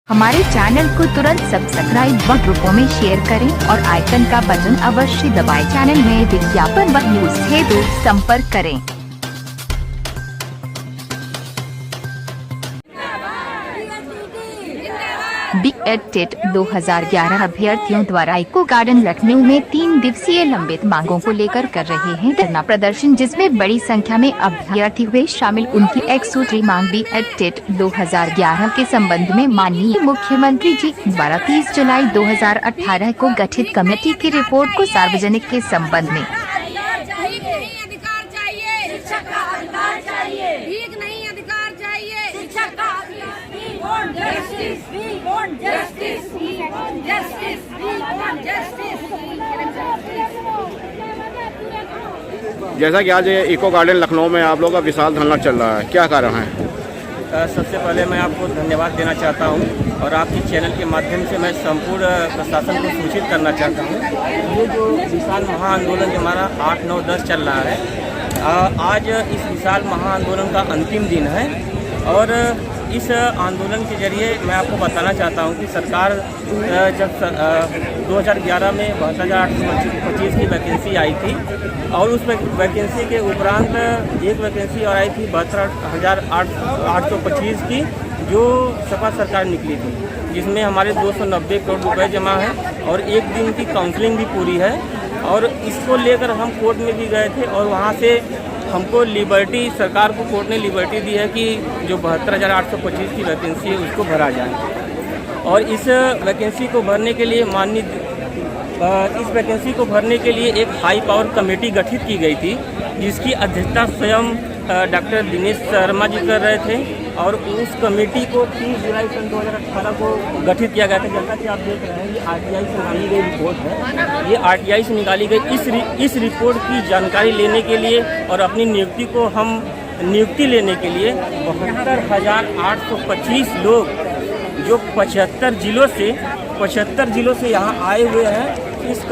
हमारे चैनल को तुरंत सब्सक्राइब व ग्रुपों में शेयर करें और आइकन का बटन अवश्य दबाएं। चैनल में विज्ञापन व न्यूज हेतु संपर्क करें। बी.एड टेट 2011 अभ्यर्थियों द्वारा इको गार्डन लखनऊ में 3 दिवसीय लंबित मांगों को लेकर कर रहे हैं धरना प्रदर्शन, जिसमें बड़ी संख्या में अभ्यर्थी हुए शामिल। उनकी एक सूत्री मांग बी.एड टेट 2011 के संबंध में माननीय मुख्यमंत्री जी द्वारा 30 जुलाई 2018 को गठित कमेटी की रिपोर्ट को सार्वजनिक के संबंध में जैसा कि आज इको गार्डन लखनऊ में आप लोगों का विशाल धरना चल रहा है, क्या कारण है? सबसे पहले मैं आपको धन्यवाद देना चाहता हूं और आपके चैनल के माध्यम से मैं संपूर्ण प्रशासन को सूचित करना चाहता हूं। ये जो विशाल महाआंदोलन जो हमारा 8, 9, 10 चल रहा है, आज इस विशाल महाआंदोलन का अंतिम दिन है और इस आंदोलन के जरिए मैं आपको बताना चाहता हूं कि सरकार जब 2011 में 72,825 की वैकेंसी आई थी और उस वैकेंसी के उपरांत एक वैकेंसी और आई थी 72,825 की, जो सपा सरकार निकली थी, जिसमें हमारे 290 करोड़ रुपए जमा है और एक दिन की काउंसलिंग भी पूरी है। और इसको लेकर हम कोर्ट में भी गए थे और वहाँ से हमको लिबर्टी, सरकार को कोर्ट ने लिबर्टी दी है कि जो 72,825 की वैकेंसी है उसको भरा जाए। और इस वैकेंसी को भरने के लिए इस वैकेंसी को भरने के लिए एक हाई पावर कमेटी गठित की गई थी, जिसकी अध्यक्षता स्वयं डॉक्टर दिनेश शर्मा जी कर रहे थे और उस कमेटी को 30 जुलाई सन 2018 को गठित किया गया था। जैसा कि आप देख रहे हैं, ये आरटीआई से निकाली गई रिपोर्ट है। ये आरटीआई से निकाली गई इस रिपोर्ट की जानकारी लेने के लिए और अपनी नियुक्ति लेने के लिए 72,825 लोग जो 75 जिलों से यहाँ आए हुए हैं, इस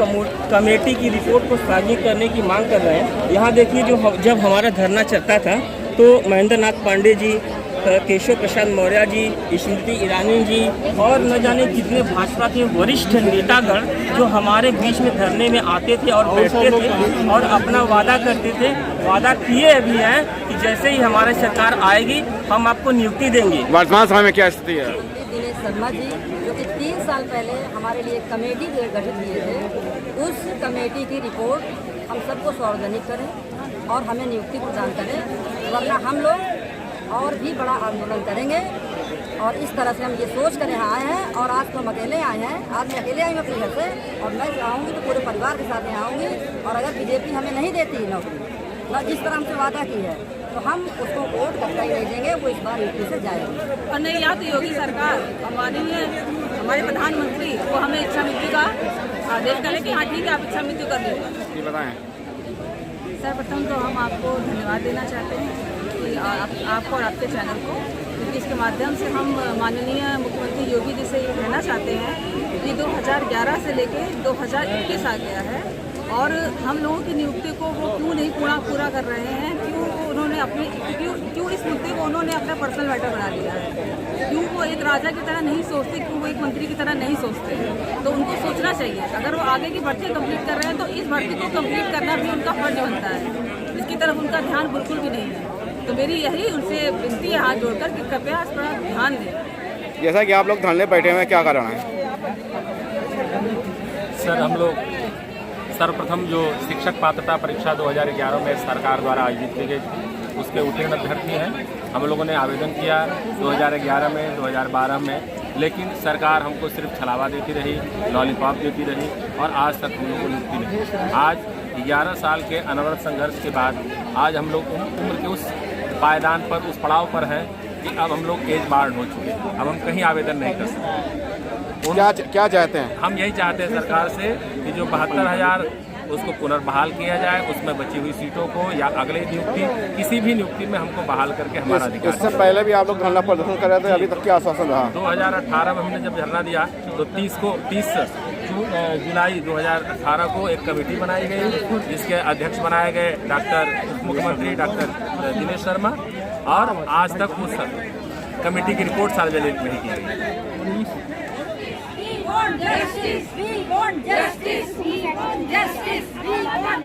कमेटी की रिपोर्ट को सार्वजनिक करने की मांग कर रहे हैं। यहाँ देखिए, जब हमारा धरना चलता था तो महेंद्र नाथ पांडे जी, केशव प्रसाद मौर्य जी, स्मृति ईरानी जी और न जाने कितने भाजपा के वरिष्ठ नेतागण जो हमारे बीच में धरने में आते थे और बैठते थे और अपना वादा करते थे, वादा किए भी हैं कि जैसे ही हमारी सरकार आएगी हम आपको नियुक्ति देंगे। वर्तमान समय में क्या स्थिति है? दिनेश शर्मा जी जो कि 3 साल पहले हमारे लिए कमेटी गठित किए थे, उस कमेटी की रिपोर्ट हम सबको सार्वजनिक करें और हमें नियुक्ति प्रदान करें, वरना हम लोग और भी बड़ा आंदोलन करेंगे। और इस तरह से हम ये सोच कर यहाँ आए हैं और आज तो हम अकेले आए हैं। आज मैं अकेले आई हूँ अपने घर से और मैं आऊँगी तो पूरे परिवार के साथ यहाँ आऊँगी। और अगर बीजेपी हमें नहीं देती नौकरी, न जिस तरह हमसे वादा की है, तो हम उसको वोट कतई नहीं देंगे, वो इस बार यूपी से जाएंगे। और नहीं, यहाँ तो योगी सरकार हमारे प्रधानमंत्री वो हमें इच्छा मृत्यु का आदेश करें कि हाँ ठीक है, आप इच्छा मृत्यु कर लीजिए। बताएं। सर्वप्रथम तो हम आपको धन्यवाद देना चाहते हैं कि आपको और आपके चैनल को, क्योंकि इसके माध्यम से हम माननीय मुख्यमंत्री योगी जी से ये कहना चाहते हैं कि 2011 से लेके 2021 आ गया है और हम लोगों की नियुक्ति को वो क्यों नहीं पूरा कर रहे हैं, क्यों इस मुद्दे को उन्होंने अपना पर्सनल मैटर बना लिया है, क्यों वो एक राजा की तरह नहीं सोचते, क्यों वो एक मंत्री की तरह नहीं सोचते। तो उनको सोचना चाहिए, अगर वो आगे की भर्ती कंप्लीट कर रहे हैं तो इस भर्ती को कंप्लीट करना भी उनका फर्ज बनता है। इसकी तरफ उनका ध्यान बिल्कुल भी नहीं है। तो मेरी यही उनसे विनती है हाथ जोड़कर कि कृपया इस पर ध्यान दें। जैसा कि आप लोग धरने बैठे हुए हैं, क्या कारण है? सर, हम लोग सर्वप्रथम जो शिक्षक पात्रता परीक्षा 2011 में सरकार द्वारा आयोजित की गई उसके उत्तीर्ण अभ्यर्थी हैं। हम लोगों ने आवेदन किया 2011 में, 2012 में, लेकिन सरकार हमको सिर्फ छलावा देती रही, लॉलीपॉप देती रही और आज तक हम लोग को नियुक्ति नहीं। आज 11 साल के अनवरत संघर्ष के बाद आज हम लोग उम्र के उस पायदान पर, उस पड़ाव पर हैं कि अब हम लोग एज बार्ड हो चुके हैं, अब हम कहीं आवेदन नहीं कर सकते। क्या चाहते हैं? हम यही चाहते हैं सरकार से कि जो 72,000 उसको पुनर्बहाल किया जाए, उसमें बची हुई सीटों को या अगले नियुक्ति, किसी भी नियुक्ति में हमको बहाल करके हमारा अधिकार। इससे पहले भी आप लोग धरना प्रदर्शन कर रहे थे, अभी तक क्या आश्वासन रहा? 2018 में हमने जब धरना दिया तो 30 जुलाई 2018 को एक कमेटी बनाई गई, जिसके अध्यक्ष बनाए गए डॉक्टर उप मुख्यमंत्री डॉक्टर दिनेश शर्मा, और आज तक उस कमेटी की रिपोर्ट सार्वजनिक नहीं की गई। Justice V